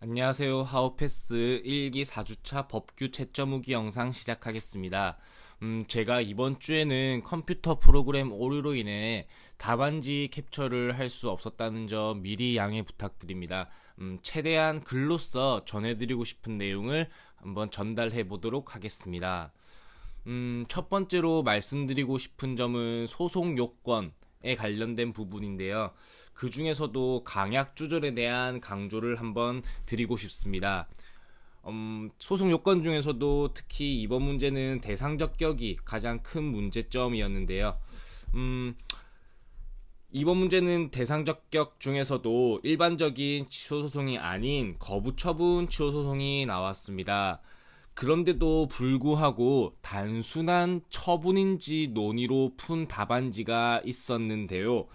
안녕하세요. 하우패스 1기 4주차 법규 채점 후기 영상 시작하겠습니다. 제가 이번 주에는 컴퓨터 프로그램 오류로 인해 답안지 캡처를 할 수 없었다는 점 미리 양해 부탁드립니다. 최대한 글로써 전해드리고 싶은 내용을 한번 전달해 보도록 하겠습니다. 첫 번째로 말씀드리고 싶은 점은 소송 요건에 관련된 부분인데요. 그 중에서도 강약 조절에 대한 강조를 한번 드리고 싶습니다. 소송 요건 중에서도 특히 이번 문제는 대상적 격이 가장 큰 문제점이었는데요. 이번 문제는 대상적 격 중에서도 일반적인 취소소송이 아닌 거부처분 취소소송이 나왔습니다. 그런데도 불구하고 단순한 처분인지 논의로 푼 답안지가 있었는데요.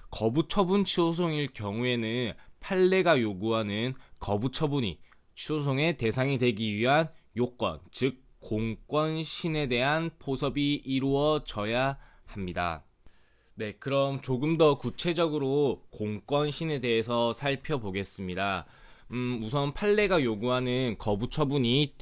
거부처분 취소소송일 경우에는 판례가 요구하는 거부처분이 취소소송의 대상이 되기 위한 요건, 즉 공권신에 대한 포섭이 이루어져야 합니다. 네, 그럼 조금 더 구체적으로 공권신에 대해서 살펴보겠습니다. 우선 판례가 요구하는 거부처분이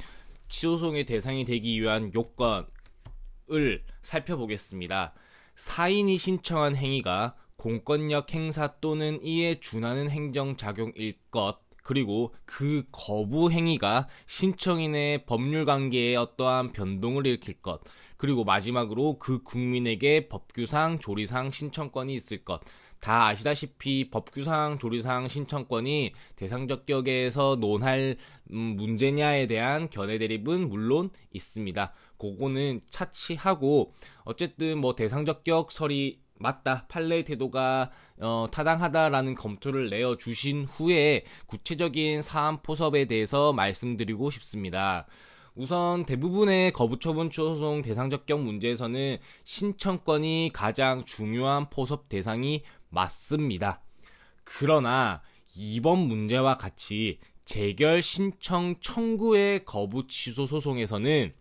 취소송의 대상이 되기 위한 요건을 살펴보겠습니다. 사인이 신청한 행위가 공권력 행사 또는 이에 준하는 행정작용일 것, 그리고 그 거부 행위가 신청인의 법률 관계에 어떠한 변동을 일으킬 것, 그리고 마지막으로 그 국민에게 법규상 조리상 신청권이 있을 것. 다 아시다시피 법규상 조리상 신청권이 대상적 격에서 논할 문제냐에 대한 견해 대립은 물론 있습니다. 그거는 차치하고 어쨌든 뭐 대상적 격 설이 맞다, 판례의 태도가 타당하다라는 검토를 내어주신 후에 구체적인 사안 포섭에 대해서 말씀드리고 싶습니다. 우선 대부분의 거부처분 취소소송 대상적 격 문제에서는 신청권이 가장 중요한 포섭 대상이 맞습니다. 그러나 이번 문제와 같이 재결 신청 청구의 거부 취소 소송에서는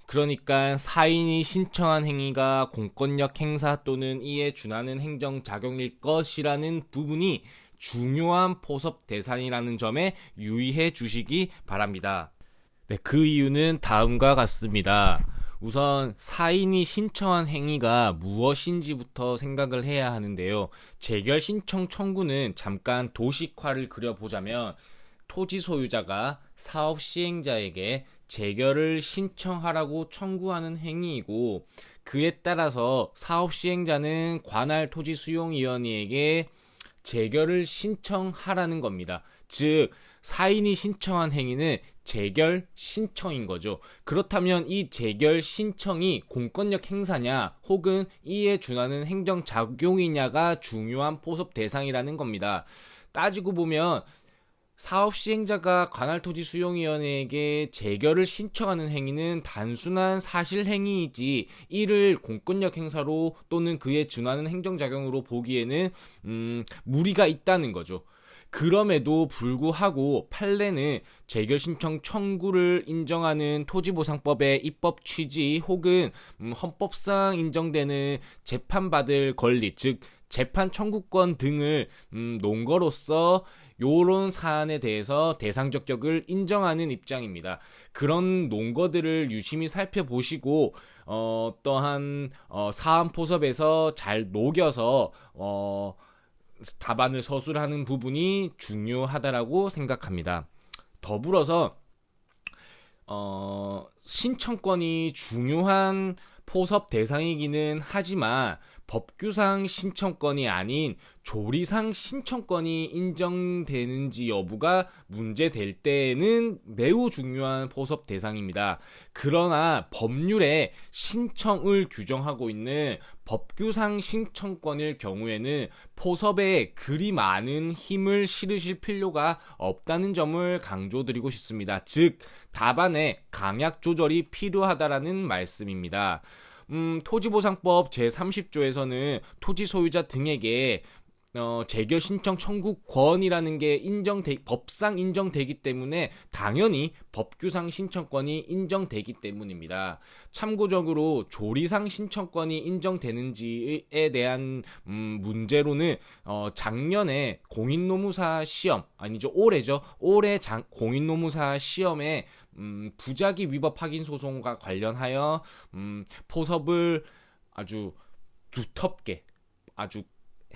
그러니까 사인이 신청한 행위가 공권력 행사 또는 이에 준하는 행정작용일 것이라는 부분이 중요한 포섭 대상이라는 점에 유의해 주시기 바랍니다. 네, 그 이유는 다음과 같습니다. 우선 사인이 신청한 행위가 무엇인지부터 생각을 해야 하는데요. 재결 신청 청구는 잠깐 도식화를 그려보자면 토지 소유자가 사업 시행자에게 재결을 신청하라고 청구하는 행위이고, 그에 따라서 사업 시행자는 관할 토지 수용위원회에게 재결을 신청하라는 겁니다. 즉 사인이 신청한 행위는 재결 신청인 거죠. 그렇다면 이 재결 신청이 공권력 행사냐 혹은 이에 준하는 행정작용이냐가 중요한 포섭 대상이라는 겁니다. 따지고 보면 사업 시행자가 관할토지 수용위원회에게 재결을 신청하는 행위는 단순한 사실 행위이지 이를 공권력 행사로 또는 그에 준하는 행정작용으로 보기에는 무리가 있다는 거죠. 그럼에도 불구하고 판례는 재결 신청 청구를 인정하는 토지보상법의 입법 취지 혹은 헌법상 인정되는 재판받을 권리, 즉 재판 청구권 등을 논거로서 요런 사안에 대해서 대상적 격을 인정하는 입장입니다. 그런 논거들을 유심히 살펴보시고 어떠한 사안 포섭에서 잘 녹여서 답안을 서술하는 부분이 중요하다라고 생각합니다. 더불어서 신청권이 중요한 포섭 대상이기는 하지만 법규상 신청권이 아닌 조리상 신청권이 인정되는지 여부가 문제될 때에는 매우 중요한 포섭 대상입니다. 그러나 법률에 신청을 규정하고 있는 법규상 신청권일 경우에는 포섭에 그리 많은 힘을 실으실 필요가 없다는 점을 강조드리고 싶습니다. 즉 답안에 강약 조절이 필요하다라는 말씀입니다. 토지보상법 제30조에서는 토지 소유자 등에게 재결 신청 청구권이라는 게 법상 인정되기 때문에 당연히 법규상 신청권이 인정되기 때문입니다. 참고적으로 조리상 신청권이 인정되는지에 대한 문제로는 작년에 공인노무사 시험, 아니죠, 올해죠. 올해 공인노무사 시험에 부작위 위법 확인 소송과 관련하여 포섭을 아주 두텁게 아주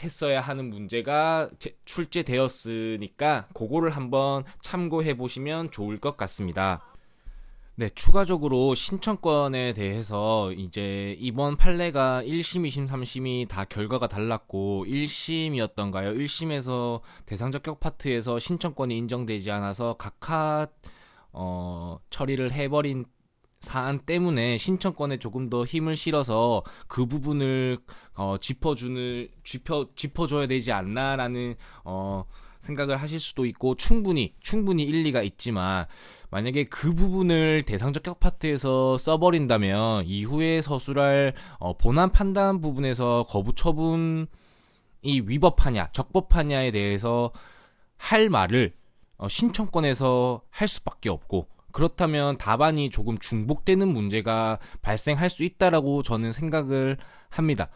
했어야 하는 문제가 출제되었으니까 그거를 한번 참고해 보시면 좋을 것 같습니다. 네, 추가적으로 신청권에 대해서 이제 이번 판례가 1심, 2심, 3심이 다 결과가 달랐고 1심이었던가요? 1심에서 대상적격 파트에서 신청권이 인정되지 않아서 각하 처리를 해버린 사안 때문에 신청권에 조금 더 힘을 실어서 그 부분을 짚어줘야 되지 않나라는 생각을 하실 수도 있고 충분히 일리가 있지만 만약에 그 부분을 대상적격 파트에서 써버린다면 이후에 서술할 본안 판단 부분에서 거부 처분이 위법하냐 적법하냐에 대해서 할 말을 신청권에서 할 수밖에 없고, 그렇다면 답안이 조금 중복되는 문제가 발생할 수 있다라고 저는 생각을 합니다.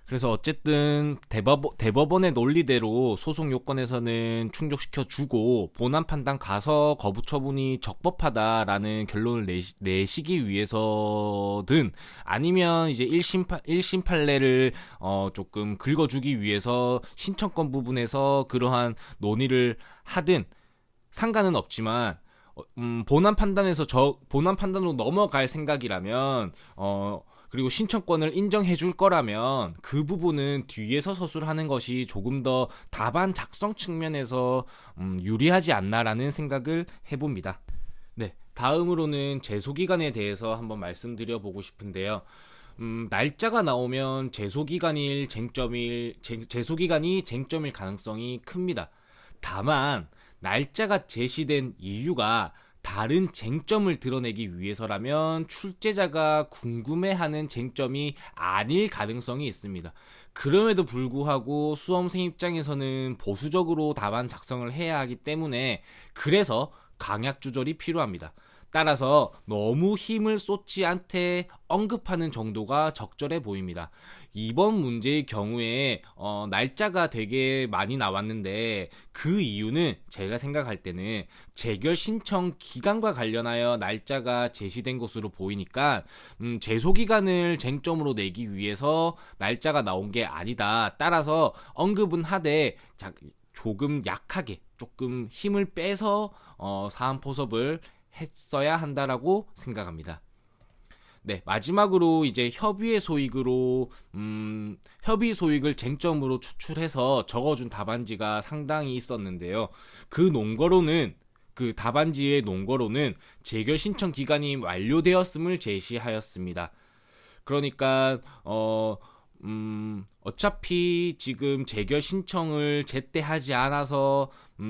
그래서 어쨌든 대법원의 논리대로 소송 요건에서는 충족시켜주고 본안 판단 가서 거부 처분이 적법하다라는 결론을 내시기 위해서든 아니면 이제 1심 판례를 조금 긁어주기 위해서 신청권 부분에서 그러한 논의를 하든 상관은 없지만 본안 판단으로 넘어갈 생각이라면 그리고 신청권을 인정해 줄 거라면 그 부분은 뒤에서 서술하는 것이 조금 더 답안 작성 측면에서 유리하지 않나라는 생각을 해봅니다. 네, 다음으로는 제소기간에 대해서 한번 말씀드려 보고 싶은데요. 날짜가 나오면 제소기간이 쟁점일 가능성이 큽니다. 다만 날짜가 제시된 이유가 다른 쟁점을 드러내기 위해서라면 출제자가 궁금해하는 쟁점이 아닐 가능성이 있습니다. 그럼에도 불구하고 수험생 입장에서는 보수적으로 답안 작성을 해야 하기 때문에 그래서 강약 조절이 필요합니다. 따라서 너무 힘을 쏟지 않게 언급하는 정도가 적절해 보입니다. 이번 문제의 경우에 날짜가 되게 많이 나왔는데 그 이유는 제가 생각할 때는 재결 신청 기간과 관련하여 날짜가 제시된 것으로 보이니까 제소기간을 쟁점으로 내기 위해서 날짜가 나온 게 아니다. 따라서 언급은 하되 조금 약하게 조금 힘을 빼서 사안 포섭을 했어야 한다라고 생각합니다. 네, 마지막으로 이제 협의의 소익을 쟁점으로 추출해서 적어준 답안지가 상당히 있었는데요. 그 답안지의 논거로는 재결 신청 기간이 완료되었음을 제시하였습니다. 그러니까 어차피 지금 재결 신청을 제때 하지 않아서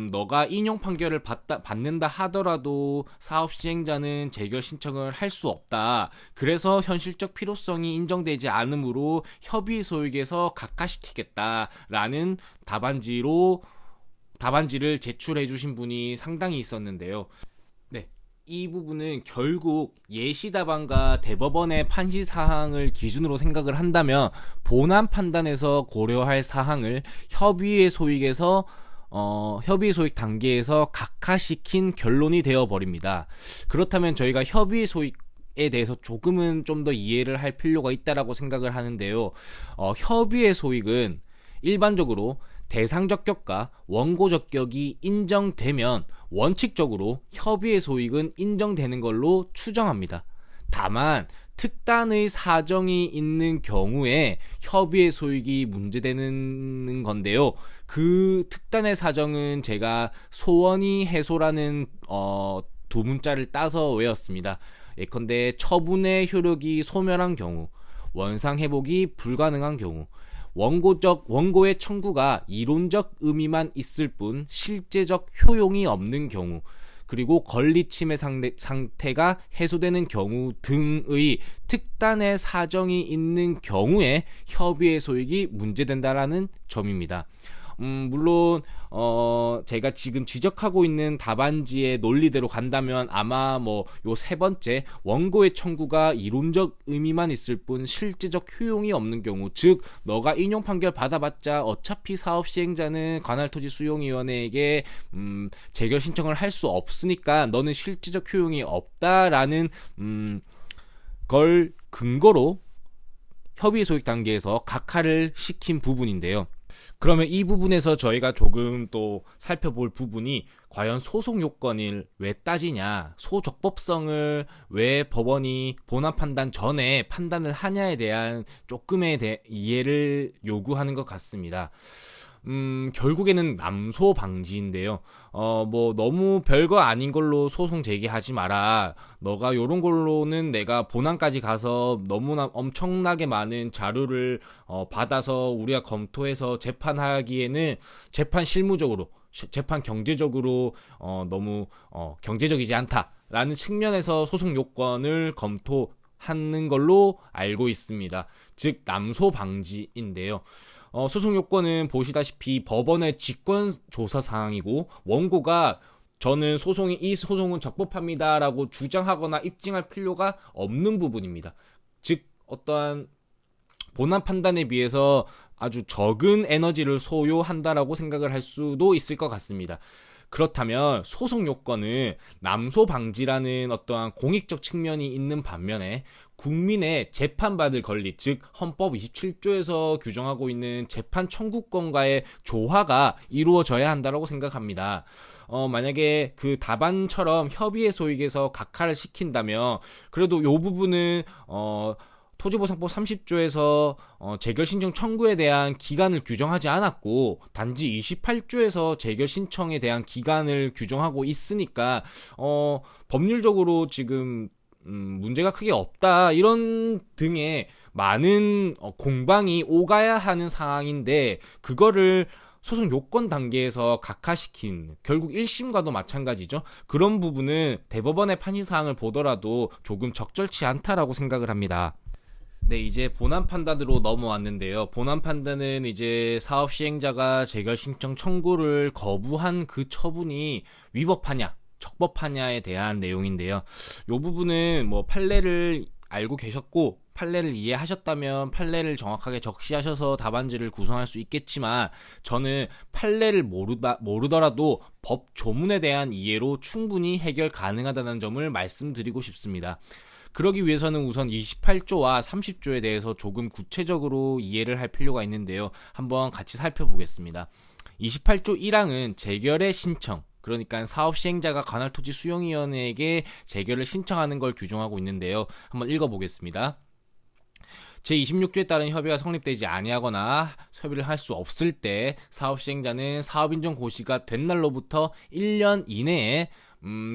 너가 인용 판결을 받는다 하더라도 사업 시행자는 재결 신청을 할 수 없다. 그래서 현실적 필요성이 인정되지 않으므로 협의 소익에서 각하시키겠다라는 답안지를 제출해 주신 분이 상당히 있었는데요. 네. 이 부분은 결국 예시 답안과 대법원의 판시 사항을 기준으로 생각을 한다면 본안 판단에서 고려할 사항을 협의의 소익 단계에서 각하시킨 결론이 되어 버립니다. 그렇다면 저희가 협의의 소익에 대해서 조금은 좀 더 이해를 할 필요가 있다라고 생각을 하는데요. 협의의 소익은 일반적으로 대상적격과 원고적격이 인정되면 원칙적으로 협의의 소익은 인정되는 걸로 추정합니다. 다만 특단의 사정이 있는 경우에 협의의 소익이 문제되는 건데요. 그 특단의 사정은 제가 소원이 해소라는 두 문자를 따서 외웠습니다. 예컨대 처분의 효력이 소멸한 경우, 원상 회복이 불가능한 경우, 원고의 청구가 이론적 의미만 있을 뿐 실제적 효용이 없는 경우, 그리고 권리 침해 상태가 해소되는 경우 등의 특단의 사정이 있는 경우에 협의의 소익이 문제된다라는 점입니다. 물론 제가 지금 지적하고 있는 답안지의 논리대로 간다면 아마 뭐 요 세 번째 원고의 청구가 이론적 의미만 있을 뿐 실제적 효용이 없는 경우, 즉 너가 인용 판결 받아봤자 어차피 사업 시행자는 관할토지 수용위원회에게 재결 신청을 할 수 없으니까 너는 실제적 효용이 없다라는 걸 근거로 협의 소익 단계에서 각하를 시킨 부분인데요. 그러면 이 부분에서 저희가 조금 또 살펴볼 부분이 과연 소송 요건을 왜 따지냐, 소적법성을 왜 법원이 본안 판단 전에 판단을 하냐에 대한 조금의 이해를 요구하는 것 같습니다. 결국에는 남소 방지인데요. 뭐 너무 별거 아닌 걸로 소송 제기하지 마라. 너가 요런 걸로는 내가 본안까지 가서 너무나 엄청나게 많은 자료를 받아서 우리가 검토해서 재판하기에는 재판 실무적으로, 재판 경제적으로 너무 경제적이지 않다라는 측면에서 소송 요건을 검토하는 걸로 알고 있습니다. 즉 남소 방지인데요. 소송 요건은 보시다시피 법원의 직권 조사 사항이고, 원고가 저는 이 소송은 적법합니다라고 주장하거나 입증할 필요가 없는 부분입니다. 즉 어떠한 본안 판단에 비해서 아주 적은 에너지를 소요한다라고 생각을 할 수도 있을 것 같습니다. 그렇다면 소송 요건은 남소 방지라는 어떠한 공익적 측면이 있는 반면에 국민의 재판받을 권리, 즉 헌법 27조에서 규정하고 있는 재판 청구권과의 조화가 이루어져야 한다고 생각합니다. 만약에 그 답안처럼 협의의 소익에서 각하를 시킨다면 그래도 이 부분은 토지보상법 30조에서 재결 신청 청구에 대한 기간을 규정하지 않았고 단지 28조에서 재결 신청에 대한 기간을 규정하고 있으니까 법률적으로 지금 문제가 크게 없다, 이런 등의 많은 공방이 오가야 하는 상황인데, 그거를 소송 요건 단계에서 각하시킨, 결국 1심과도 마찬가지죠. 그런 부분은 대법원의 판시사항을 보더라도 조금 적절치 않다라고 생각을 합니다. 네, 이제 본안 판단으로 넘어왔는데요. 본안 판단은 이제 사업 시행자가 재결 신청 청구를 거부한 그 처분이 위법하냐, 적법하냐에 대한 내용인데요. 이 부분은 뭐 판례를 알고 계셨고 판례를 이해하셨다면 판례를 정확하게 적시하셔서 답안지를 구성할 수 있겠지만, 저는 판례를 모르더라도 법 조문에 대한 이해로 충분히 해결 가능하다는 점을 말씀드리고 싶습니다. 그러기 위해서는 우선 28조와 30조에 대해서 조금 구체적으로 이해를 할 필요가 있는데요. 한번 같이 살펴보겠습니다. 28조 1항은 재결의 신청, 그러니까 사업 시행자가 관할토지 수용위원회에게 재결을 신청하는 걸 규정하고 있는데요. 한번 읽어보겠습니다. 제26조에 따른 협의가 성립되지 아니하거나 협의를 할 수 없을 때 사업 시행자는 사업인정 고시가 된 날로부터 1년 이내에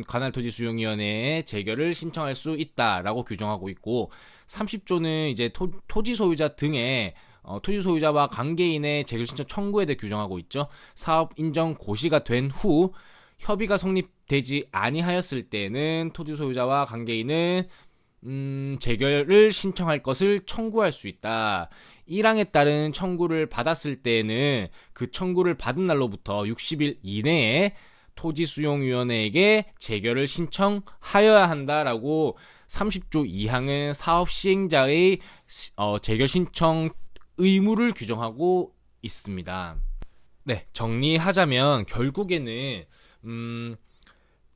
관할토지 수용위원회에 재결을 신청할 수 있다라고 규정하고 있고, 30조는 이제 토지 소유자 등의 토지 소유자와 관계인의 재결 신청 청구에 대해 규정하고 있죠. 사업 인정 고시가 된 후 협의가 성립되지 아니하였을 때는 토지 소유자와 관계인은 재결을 신청할 것을 청구할 수 있다. 1항에 따른 청구를 받았을 때는 그 청구를 받은 날로부터 60일 이내에 토지수용위원회에게 재결을 신청하여야 한다라고 30조 2항은 사업 시행자의 재결 신청 의무를 규정하고 있습니다. 네, 정리하자면 결국에는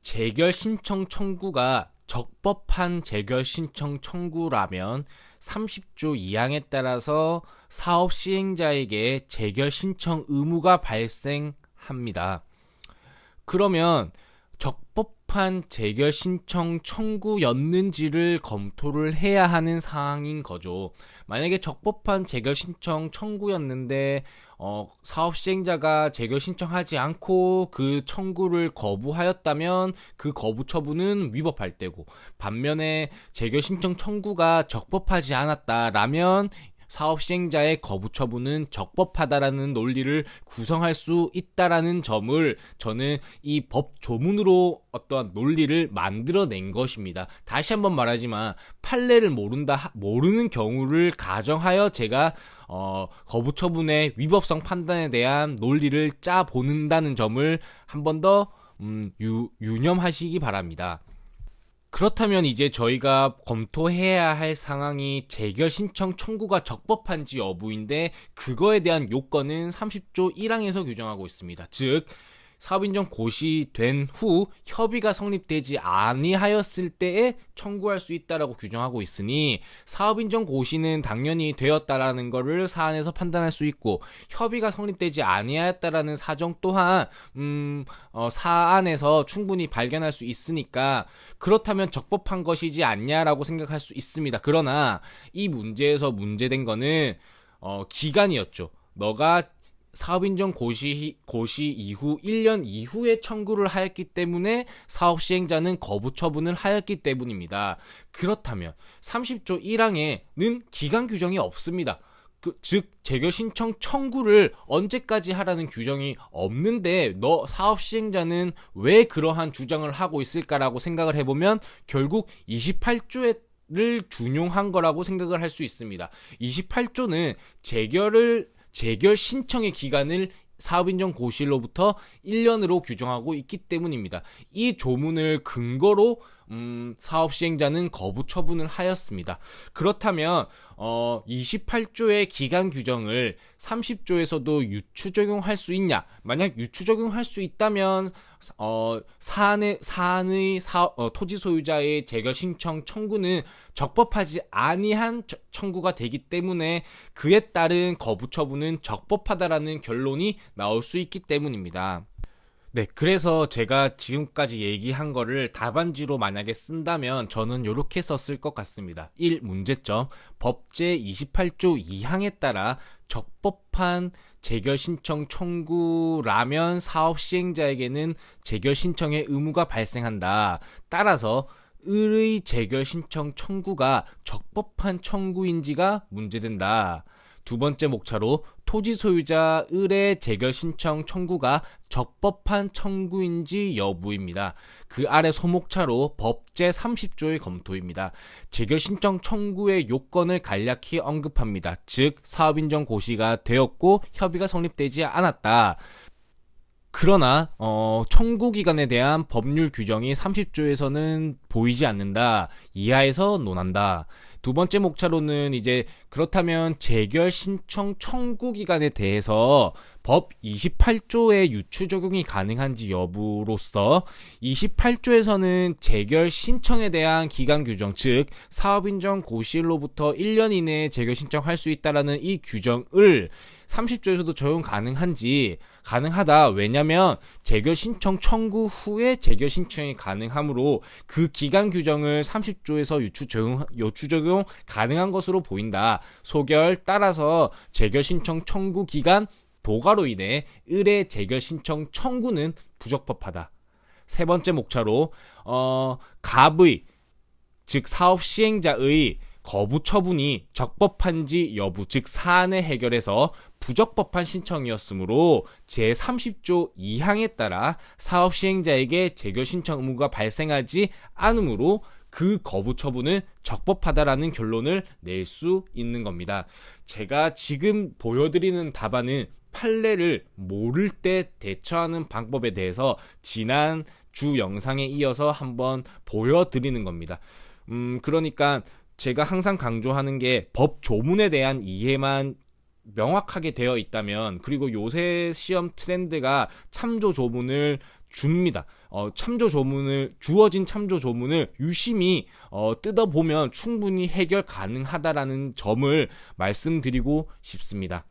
재결 신청 청구가 적법한 재결 신청 청구라면 30조 2항에 따라서 사업 시행자에게 재결 신청 의무가 발생합니다. 그러면 적법한 재결 신청 청구였는지를 검토를 해야 하는 사항인 거죠. 만약에 적법한 재결 신청 청구였는데 사업 시행자가 재결 신청하지 않고 그 청구를 거부하였다면 그 거부 처분은 위법할 때고, 반면에 재결 신청 청구가 적법하지 않았다라면 사업 시행자의 거부 처분은 적법하다라는 논리를 구성할 수 있다라는 점을 저는 이 법 조문으로 어떠한 논리를 만들어낸 것입니다. 다시 한번 말하지만 판례를 모르는 경우를 가정하여 제가 거부 처분의 위법성 판단에 대한 논리를 짜 보는다는 점을 한 번 더 유념하시기 바랍니다. 그렇다면 이제 저희가 검토해야 할 상황이 재결 신청 청구가 적법한지 여부인데, 그거에 대한 요건은 30조 1항에서 규정하고 있습니다. 즉 사업인정 고시된 후 협의가 성립되지 아니하였을 때에 청구할 수 있다라고 규정하고 있으니, 사업인정 고시는 당연히 되었다라는 것을 사안에서 판단할 수 있고, 협의가 성립되지 아니하였다라는 사정 또한 사안에서 충분히 발견할 수 있으니까 그렇다면 적법한 것이지 않냐라고 생각할 수 있습니다. 그러나 이 문제에서 문제된 거는 기간이었죠. 너가 사업인정 고시 이후 1년 이후에 청구를 하였기 때문에 사업 시행자는 거부 처분을 하였기 때문입니다. 그렇다면 30조 1항에는 기간 규정이 없습니다. 즉 재결 신청 청구를 언제까지 하라는 규정이 없는데 너 사업 시행자는 왜 그러한 주장을 하고 있을까라고 생각을 해보면 결국 28조를 준용한 거라고 생각을 할 수 있습니다. 28조는 재결 신청의 기간을 사업인정 고시일로부터 1년으로 규정하고 있기 때문입니다. 이 조문을 근거로 사업 시행자는 거부 처분을 하였습니다. 그렇다면 28조의 기간 규정을 30조에서도 유추 적용할 수 있냐? 만약 유추 적용할 수 있다면 사안의 토지 소유자의 재결 신청 청구는 적법하지 아니한 청구가 되기 때문에 그에 따른 거부 처분은 적법하다라는 결론이 나올 수 있기 때문입니다. 네, 그래서 제가 지금까지 얘기한 거를 답안지로 만약에 쓴다면 저는 이렇게 썼을 것 같습니다. 1. 문제점. 법제 28조 2항에 따라 적법한 재결 신청 청구라면 사업 시행자에게는 재결 신청의 의무가 발생한다. 따라서 을의 재결 신청 청구가 적법한 청구인지가 문제된다. 두 번째 목차로 토지 소유자 을의 재결 신청 청구가 적법한 청구인지 여부입니다. 그 아래 소목차로 법제 30조의 검토입니다. 재결 신청 청구의 요건을 간략히 언급합니다. 즉 사업인정 고시가 되었고 협의가 성립되지 않았다. 그러나 청구 기간에 대한 법률 규정이 30조에서는 보이지 않는다. 이하에서 논한다. 두 번째 목차로는 이제 그렇다면 재결 신청 청구 기간에 대해서 법 28조의 유추 적용이 가능한지 여부로서 28조에서는 재결 신청에 대한 기간 규정, 즉 사업인정 고시일로부터 1년 이내에 재결 신청할 수 있다라는 이 규정을 30조에서도 적용 가능하다. 왜냐면 재결 신청 청구 후에 재결 신청이 가능하므로 그 기간 규정을 30조에서 유추 적용 가능한 것으로 보인다. 소결 따라서 재결 신청 청구 기간 도가로 인해 을의 재결 신청 청구는 부적법하다. 세 번째 목차로 갑의 즉 사업 시행자의 거부 처분이 적법한지 여부, 즉 사안의 해결에서 부적법한 신청이었으므로 제30조 2항에 따라 사업 시행자에게 재결 신청 의무가 발생하지 않으므로 그 거부 처분은 적법하다라는 결론을 낼 수 있는 겁니다. 제가 지금 보여드리는 답안은 판례를 모를 때 대처하는 방법에 대해서 지난 주 영상에 이어서 한번 보여드리는 겁니다. 그러니까 제가 항상 강조하는 게 법 조문에 대한 이해만 명확하게 되어 있다면, 그리고 요새 시험 트렌드가 참조 조문을 줍니다. 주어진 참조 조문을 유심히 뜯어보면 충분히 해결 가능하다라는 점을 말씀드리고 싶습니다.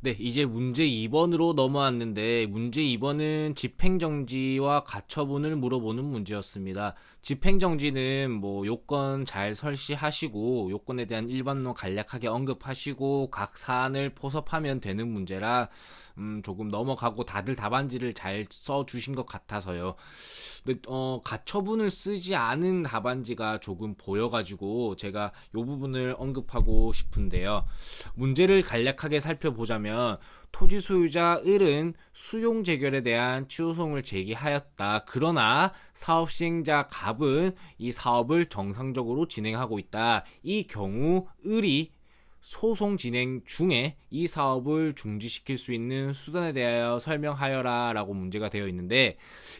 네, 이제 문제 2번으로 넘어왔는데, 문제 2번은 집행정지와 가처분을 물어보는 문제였습니다. 집행정지는 뭐 요건 잘 설시하시고, 요건에 대한 일반론 간략하게 언급하시고, 각 사안을 포섭하면 되는 문제라, 조금 넘어가고 다들 답안지를 잘 써주신 것 같아서요. 근데, 가처분을 쓰지 않은 답안지가 조금 보여가지고, 제가 요 부분을 언급하고 싶은데요. 문제를 간략하게 살펴보자면, 토지 소유자 을은 수용 재결에 대한 취소송을 제기하였다. 그러나 사업 시행자 갑은 이 사업을 정상적으로 진행하고 있다. 이 경우 을이 소송 진행 중에 이 사업을 중지시킬 수 있는 수단에 대하여 설명하여라 라고 문제가 되어 있는데,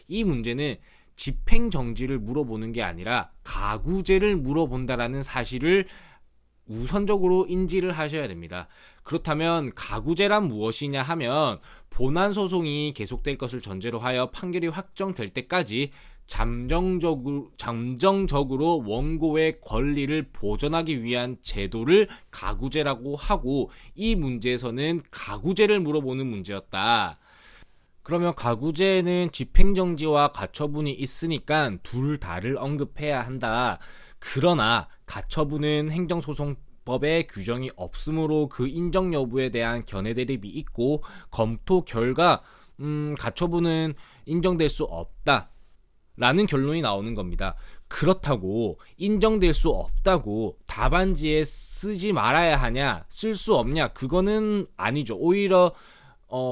이 문제는 집행정지를 물어보는 게 아니라 가구제를 물어본다라는 사실을 우선적으로 인지를 하셔야 됩니다. 그렇다면 가구제란 무엇이냐 하면, 본안 소송이 계속될 것을 전제로 하여 판결이 확정될 때까지 잠정적으로 원고의 권리를 보전하기 위한 제도를 가구제라고 하고, 이 문제에서는 가구제를 물어보는 문제였다. 그러면 가구제는 집행정지와 가처분이 있으니까 둘 다를 언급해야 한다. 그러나 가처분은 행정소송법에 규정이 없으므로 그 인정 여부에 대한 견해 대립이 있고, 검토 결과 가처분은 인정될 수 없다 라는 결론이 나오는 겁니다. 그렇다고 인정될 수 없다고 답안지에 쓰지 말아야 하냐, 쓸 수 없냐, 그거는 아니죠. 오히려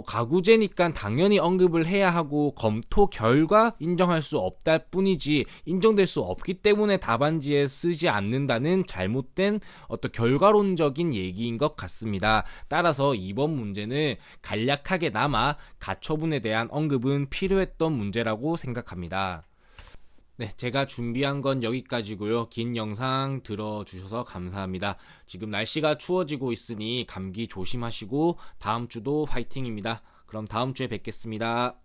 가구제니까 당연히 언급을 해야 하고, 검토 결과 인정할 수 없다 뿐이지, 인정될 수 없기 때문에 답안지에 쓰지 않는다는 잘못된 어떤 결과론적인 얘기인 것 같습니다. 따라서 이번 문제는 간략하게나마 가처분에 대한 언급은 필요했던 문제라고 생각합니다. 네, 제가 준비한 건 여기까지고요. 긴 영상 들어주셔서 감사합니다. 지금 날씨가 추워지고 있으니 감기 조심하시고 다음 주도 파이팅입니다. 그럼 다음 주에 뵙겠습니다.